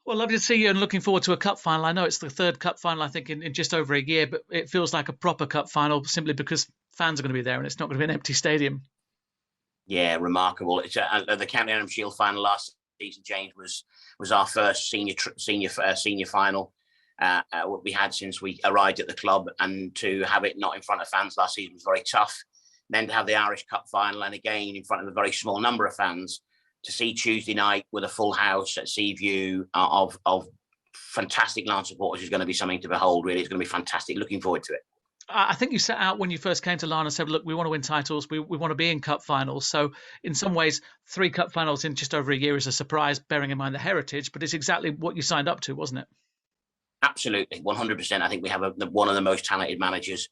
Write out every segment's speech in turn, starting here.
Well, lovely to see you and looking forward to a cup final. I know it's the third cup final, I think, in just over a year, but it feels like a proper cup final simply because fans are going to be there and it's not going to be an empty stadium. Yeah, remarkable. It's the County Antrim Shield final last season, James, was our first senior final we had since we arrived at the club, and to have it not in front of fans last season was very tough. Then to have the Irish Cup final, and again in front of a very small number of fans, to see Tuesday night with a full house at Seaview of fantastic Lion supporters is going to be something to behold. Really, it's going to be fantastic. Looking forward to it. I think you set out when you first came to Lion and said, look, we want to win titles. We want to be in cup finals. So in some ways, 3 cup finals in just over a year is a surprise, bearing in mind the heritage, but it's exactly what you signed up to, wasn't it? Absolutely, 100%. I think we have one of the most talented managers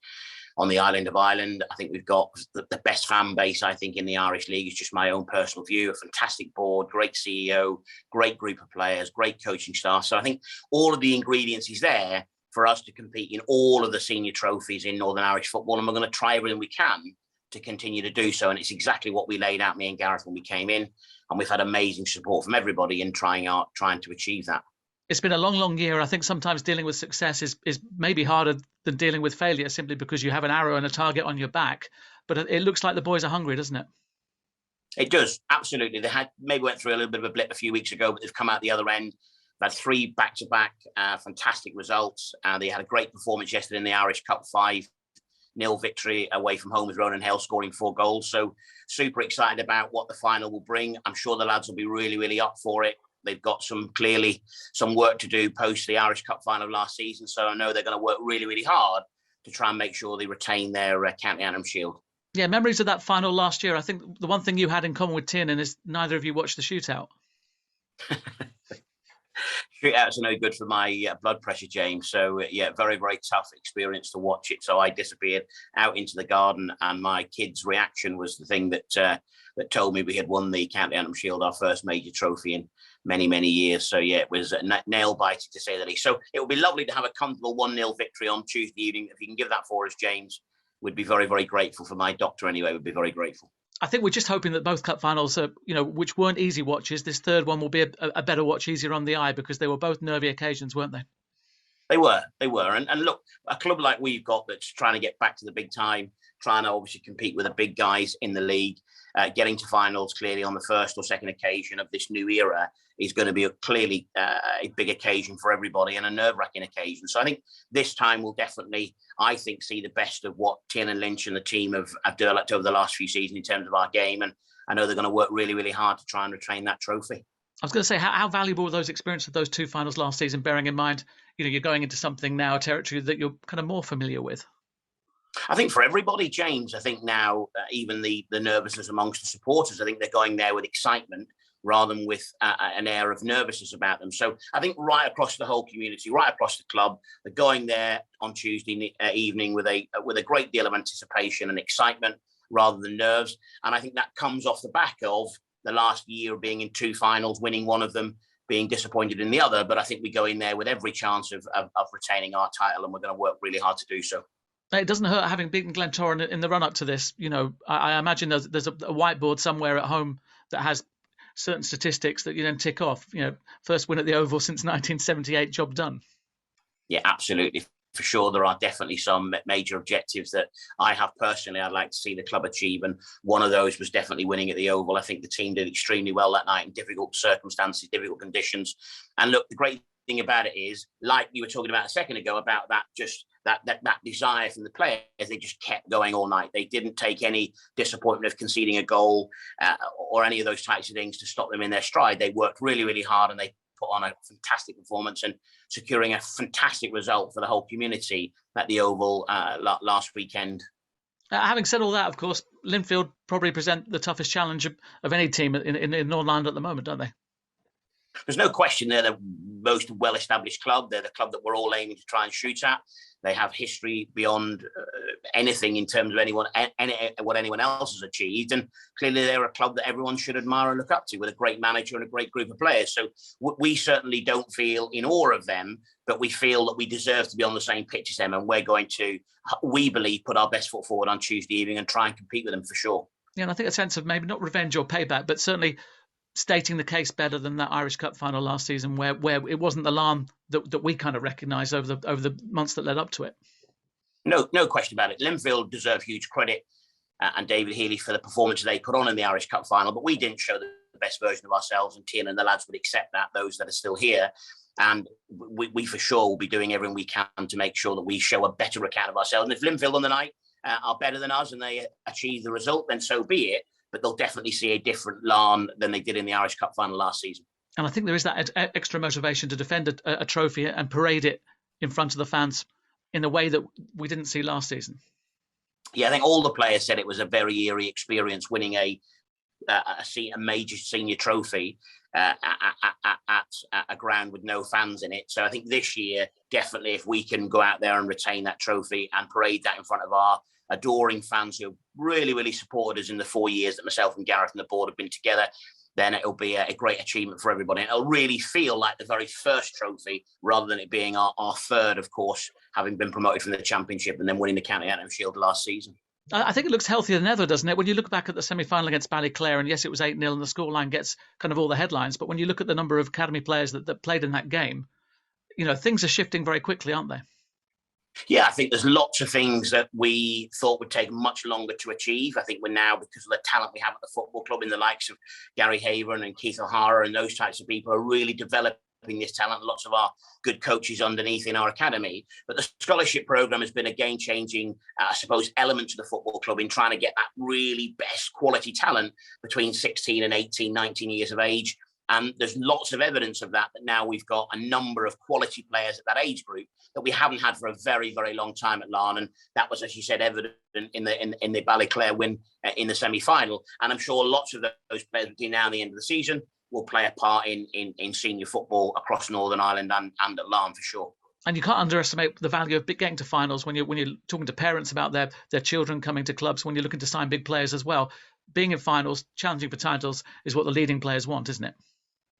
on the island of Ireland. I think we've got the best fan base, I think, in the Irish League. It's just my own personal view. A fantastic board, great CEO, great group of players, great coaching staff. So I think all of the ingredients is there for us to compete in all of the senior trophies in Northern Irish football. And we're going to try everything we can to continue to do so. And it's exactly what we laid out, me and Gareth, when we came in. And we've had amazing support from everybody in trying to achieve that. It's been a long, long year. I think sometimes dealing with success is maybe harder than dealing with failure, simply because you have an arrow and a target on your back. But it looks like the boys are hungry, doesn't it? It does, absolutely. They maybe went through a little bit of a blip a few weeks ago, but they've come out the other end. They've had 3 back-to-back fantastic results. They had a great performance yesterday in the Irish Cup 5-0 victory away from home with Ronan Hale scoring 4 goals. So super excited about what the final will bring. I'm sure the lads will be really, really up for it. They've got clearly some work to do post the Irish Cup final of last season. So I know they're going to work really, really hard to try and make sure they retain their County Antrim Shield. Yeah, memories of that final last year. I think the one thing you had in common with Tiernan is neither of you watched the shootout. Shootouts are no good for my blood pressure, James. So yeah, very, very tough experience to watch it. So I disappeared out into the garden, and my kids' reaction was the thing that told me we had won the County Antrim Shield, our first major trophy in many, many years. So yeah, it was nail biting to say the least. So it would be lovely to have a comfortable 1-0 victory on Tuesday evening. If you can give that for us, James, we'd be very, very grateful. For my doctor anyway, would be very grateful. I think we're just hoping that both cup finals, which weren't easy watches, this third one will be a better watch, easier on the eye, because they were both nervy occasions, weren't they? They were. And look, a club like we've got that's trying to get back to the big time, trying to obviously compete with the big guys in the league, getting to finals clearly on the first or second occasion of this new era is going to be clearly a big occasion for everybody, and a nerve-wracking occasion. So I think this time we'll definitely, I think, see the best of what Tiernan Lynch and the team have developed over the last few seasons in terms of our game. And I know they're going to work really, really hard to try and retain that trophy. I was going to say, how valuable were those experiences of those 2 finals last season, bearing in mind, you're going into something now, a territory that you're kind of more familiar with? I think for everybody, James, I think now even the nervousness amongst the supporters, I think they're going there with excitement rather than with an air of nervousness about them. So I think right across the whole community, right across the club, they're going there on Tuesday evening with a great deal of anticipation and excitement rather than nerves. And I think that comes off the back of the last year being in 2 finals, winning one of them, being disappointed in the other. But I think we go in there with every chance of retaining our title, and we're going to work really hard to do so. It doesn't hurt having beaten Glentoran in the run-up to this. I imagine there's a whiteboard somewhere at home that has certain statistics that you then tick off. First win at the Oval since 1978, job done. Yeah, absolutely. For sure, there are definitely some major objectives that I have personally I'd like to see the club achieve, and one of those was definitely winning at the Oval. I think the team did extremely well that night in difficult circumstances, difficult conditions. And look, the great thing about it is, like you were talking about a second ago, about that desire from the players, they just kept going all night. They didn't take any disappointment of conceding a goal or any of those types of things to stop them in their stride. They worked really, really hard, and they put on a fantastic performance and securing a fantastic result for the whole community at the Oval last weekend. Having said all that, of course, Linfield probably present the toughest challenge of any team in Northern Ireland at the moment, don't they? There's no question they're the most well-established club. They're the club that we're all aiming to try and shoot at. They have history beyond anything in terms of what anyone else has achieved. And clearly they're a club that everyone should admire and look up to, with a great manager and a great group of players. So we certainly don't feel in awe of them, but we feel that we deserve to be on the same pitch as them. And we're going to, we believe, put our best foot forward on Tuesday evening and try and compete with them for sure. Yeah, and I think a sense of maybe not revenge or payback, but certainly stating the case better than that Irish Cup final last season, where it wasn't the Larne that we kind of recognised over the months that led up to it. No question about it. Linfield deserve huge credit, and David Healy for the performance they put on in the Irish Cup final, but we didn't show the best version of ourselves, and Tiernan and the lads would accept that, those that are still here. And we for sure will be doing everything we can to make sure that we show a better account of ourselves. And if Linfield on the night are better than us and they achieve the result, then so be it. But they'll definitely see a different Larne than they did in the Irish Cup final last season. And I think there is that extra motivation to defend a trophy and parade it in front of the fans in a way that we didn't see last season. Yeah, I think all the players said it was a very eerie experience winning a major senior trophy at a ground with no fans in it. So I think this year, definitely, if we can go out there and retain that trophy and parade that in front of our adoring fans who really, really supported us in the 4 years that myself and Gareth and the board have been together, then it'll be a great achievement for everybody. It'll really feel like the very first trophy rather than it being our third, of course, having been promoted from the Championship and then winning the County Antrim Shield last season. I think it looks healthier than ever, doesn't it? When you look back at the semi-final against Ballyclare, and yes, it was 8-0 and the scoreline gets kind of all the headlines, but when you look at the number of academy players that played in that game, things are shifting very quickly, aren't they? Yeah, I think there's lots of things that we thought would take much longer to achieve. I think we're now, because of the talent we have at the football club in the likes of Gary Haven and Keith O'Hara and those types of people, are really developing this talent. Lots of our good coaches underneath in our academy. But the scholarship program has been a game-changing, I suppose, element to the football club in trying to get that really best quality talent between 16 and 18, 19 years of age. And there's lots of evidence of that now we've got a number of quality players at that age group that we haven't had for a very, very long time at Larne. And that was, as you said, evident in the Ballyclare win in the semi-final. And I'm sure lots of those players between now and the end of the season will play a part in senior football across Northern Ireland and at Larne for sure. And you can't underestimate the value of getting to finals when you're talking to parents about their children coming to clubs, when you're looking to sign big players as well. Being in finals, challenging for titles, is what the leading players want, isn't it?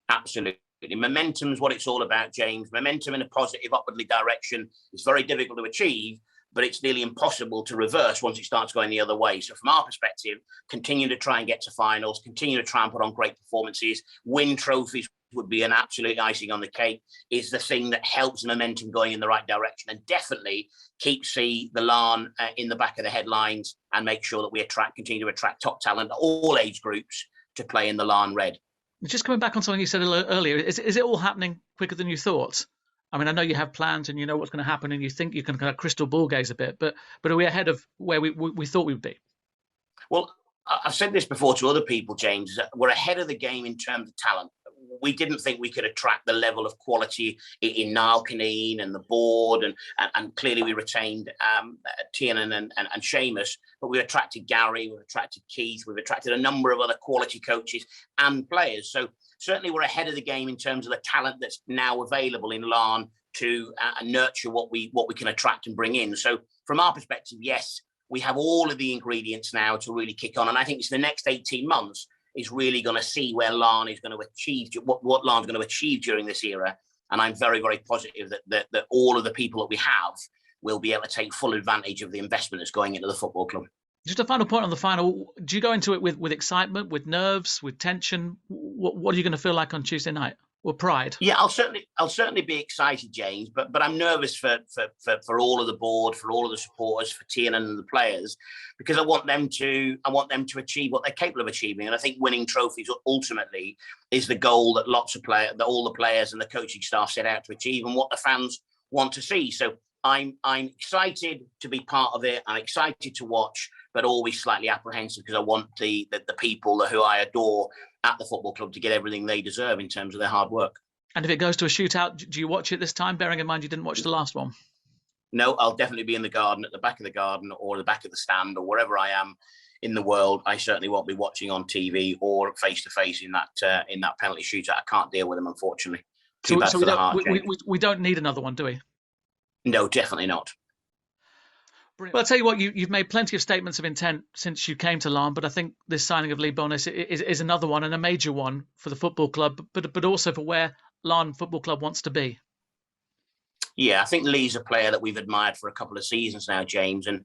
Absolutely. Momentum is what it's all about, James. Momentum in a positive, upwardly direction is very difficult to achieve, but it's nearly impossible to reverse once it starts going the other way. So from our perspective, continue to try and get to finals, continue to try and put on great performances, win trophies would be an absolute icing on the cake, is the thing that helps momentum going in the right direction, and definitely keeps the Larne in the back of the headlines and make sure that we continue to attract top talent at all age groups to play in the Larne Red. Just coming back on something you said earlier, is it all happening quicker than you thought? I mean, I know you have plans and you know what's going to happen and you think you can kind of crystal ball gaze a bit, but are we ahead of where we thought we would be? Well, I've said this before to other people, James, that we're ahead of the game in terms of talent. We didn't think we could attract the level of quality in Niall Kineen and the board, and clearly we retained Tiernan and Seamus, but we attracted Gary, we've attracted Keith, we've attracted a number of other quality coaches and players. So certainly we're ahead of the game in terms of the talent that's now available in Larne to nurture what we can attract and bring in. So from our perspective, yes, we have all of the ingredients now to really kick on. And I think it's the next 18 months is really going to see where Larne is going to achieve, what Larne's going to achieve during this era. And I'm very, very positive that all of the people that we have will be able to take full advantage of the investment that's going into the football club. Just a final point on the final. Do you go into it with excitement, with nerves, with tension? What are you going to feel like on Tuesday night? Or pride? Yeah, I'll certainly be excited, James. But I'm nervous for all of the board, for all of the supporters, for Tiernan and the players, because I want them to achieve what they're capable of achieving. And I think winning trophies ultimately is the goal that all the players and the coaching staff set out to achieve, and what the fans want to see. So I'm excited to be part of it. I'm excited to watch, but always slightly apprehensive because I want the people who I adore at the football club to get everything they deserve in terms of their hard work. And if it goes to a shootout, do you watch it this time, bearing in mind you didn't watch the last one? No, I'll definitely be in the garden, at the back of the garden, or the back of the stand, or wherever I am in the world. I certainly won't be watching on TV or face to face in that penalty shootout. I can't deal with them, unfortunately. Too bad for the heart. We don't need another one, do we? No, definitely not. Well, I'll tell you what, you've made plenty of statements of intent since you came to Larne, but I think this signing of Lee Bonis is another one, and a major one for the football club, but also for where Larne Football Club wants to be. Yeah, I think Lee's a player that we've admired for a couple of seasons now, James, and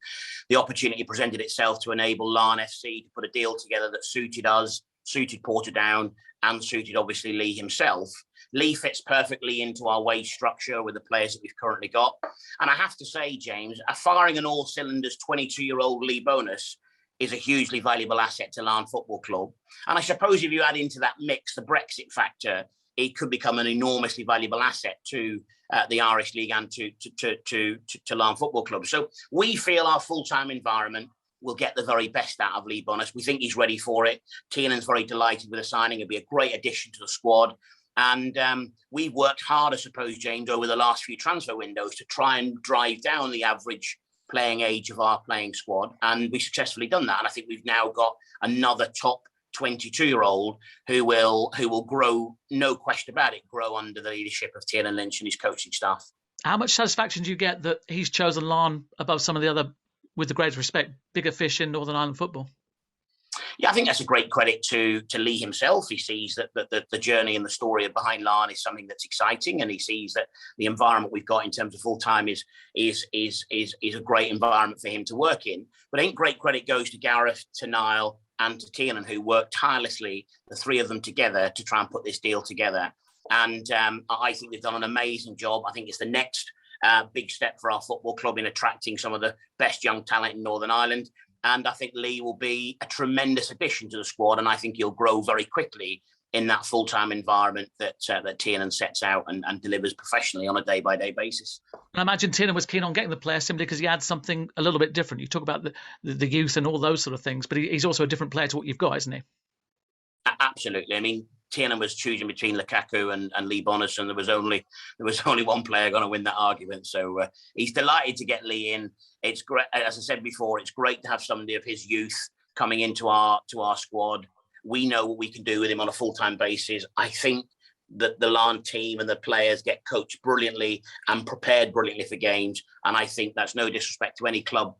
the opportunity presented itself to enable Larne FC to put a deal together that suited us suited Portadown and suited obviously Lee himself. Lee fits perfectly into our wage structure with the players that we've currently got. And I have to say, James, firing on all cylinders 22-year-old Lee Bonis is a hugely valuable asset to Larne Football Club. And I suppose if you add into that mix the Brexit factor, it could become an enormously valuable asset to the Irish League and to Larne Football Club. So we feel our full-time environment will get the very best out of Lee Bonis. We think he's ready for it. Tiernan's very delighted with the signing. It'll be a great addition to the squad. And we've worked hard, I suppose, James, over the last few transfer windows to try and drive down the average playing age of our playing squad. And we've successfully done that. And I think we've now got another top 22-year-old who will grow, no question about it, grow under the leadership of Tiernan Lynch and his coaching staff. How much satisfaction do you get that he's chosen Larne above some of the other, with the greatest respect, bigger fish in Northern Ireland football? Yeah, I think that's a great credit to Lee himself. He sees that the journey and the story behind Larne is something that's exciting, and he sees that the environment we've got in terms of full time is a great environment for him to work in. But I think great credit goes to Gareth, to Niall, and to Tiernan, who worked tirelessly, the three of them together, to try and put this deal together. And I think they've done an amazing job. I think it's the next big step for our football club in attracting some of the best young talent in Northern Ireland. And I think Lee will be a tremendous addition to the squad, and I think he'll grow very quickly in that full-time environment that Tiernan sets out and delivers professionally on a day-by-day basis. And I imagine Tiernan was keen on getting the player simply because he adds something a little bit different. You talk about the youth and all those sort of things, but he's also a different player to what you've got, isn't he? Absolutely. I mean, Tiernan was choosing between Lukaku and Lee Bonis, and there was only one player going to win that argument. So he's delighted to get Lee in. It's great, as I said before, it's great to have somebody of his youth coming into our squad. We know what we can do with him on a full-time basis. I think that the Larne team and the players get coached brilliantly and prepared brilliantly for games. And I think that's no disrespect to any club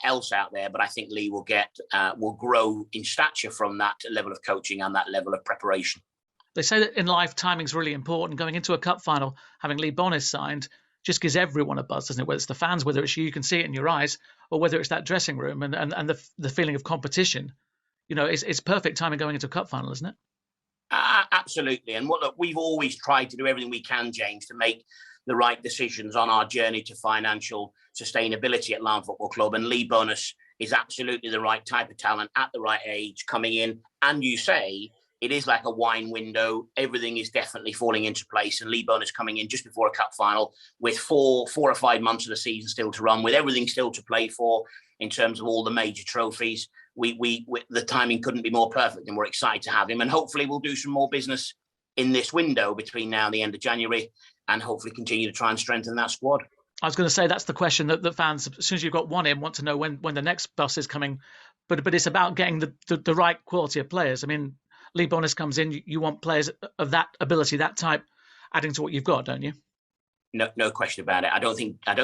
else out there, but I think Lee will grow in stature from that level of coaching and that level of preparation. They say that in life, timing's really important. Going into a cup final, having Lee Bonis signed just gives everyone a buzz, doesn't it? Whether it's the fans, whether it's you can see it in your eyes, or whether it's that dressing room and the feeling of competition. You know, it's perfect timing going into a cup final, isn't it? Absolutely. And look, we've always tried to do everything we can, James, to make the right decisions on our journey to financial sustainability at Larne Football Club. And Lee Bonis is absolutely the right type of talent at the right age coming in. And you say it is like a wine window. Everything is definitely falling into place. And Lee Bonis coming in just before a cup final with four or 5 months of the season still to run, with everything still to play for in terms of all the major trophies. The timing couldn't be more perfect, and we're excited to have him. And hopefully we'll do some more business in this window between now and the end of January, and hopefully continue to try and strengthen that squad. I was going to say that's the question that the fans, as soon as you've got one in, want to know when the next bus is coming. But it's about getting the right quality of players. I mean, Lee Bonis comes in, you want players of that ability, that type, adding to what you've got, don't you? No question about it. I don't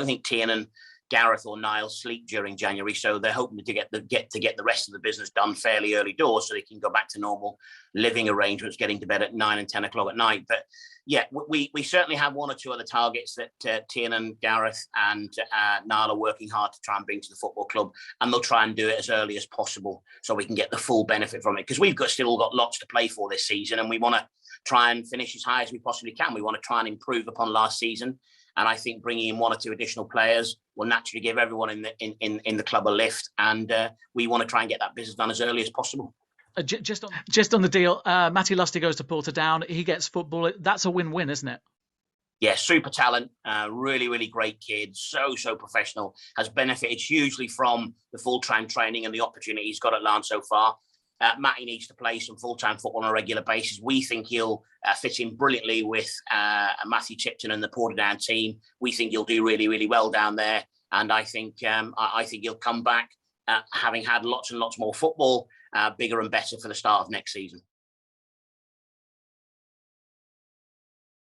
think Tiernan, Gareth or Niall sleep during January, so they're hoping to get the rest of the business done fairly early doors, so they can go back to normal living arrangements, getting to bed at 9 and 10 o'clock at night. But yeah, we certainly have one or two other targets that Tiernan, Gareth and Niall are working hard to try and bring to the football club, and they'll try and do it as early as possible so we can get the full benefit from it, because we've still got lots to play for this season, and we want to try and finish as high as we possibly can. We want to try and improve upon last season. And I think bringing in one or two additional players will naturally give everyone in the club a lift. And we want to try and get that business done as early as possible. Just on the deal, Matty Lusty goes to Portadown. He gets football. That's a win-win, isn't it? Yeah, super talent, really, really great kid, so professional, has benefited hugely from the full-time training and the opportunity he's got at Larne so far. Matty needs to play some full-time football on a regular basis. We think he'll fit in brilliantly with Matthew Tipton and the Portadown team. We think he'll do really, really well down there. And I think he'll come back having had lots and lots more football, bigger and better for the start of next season.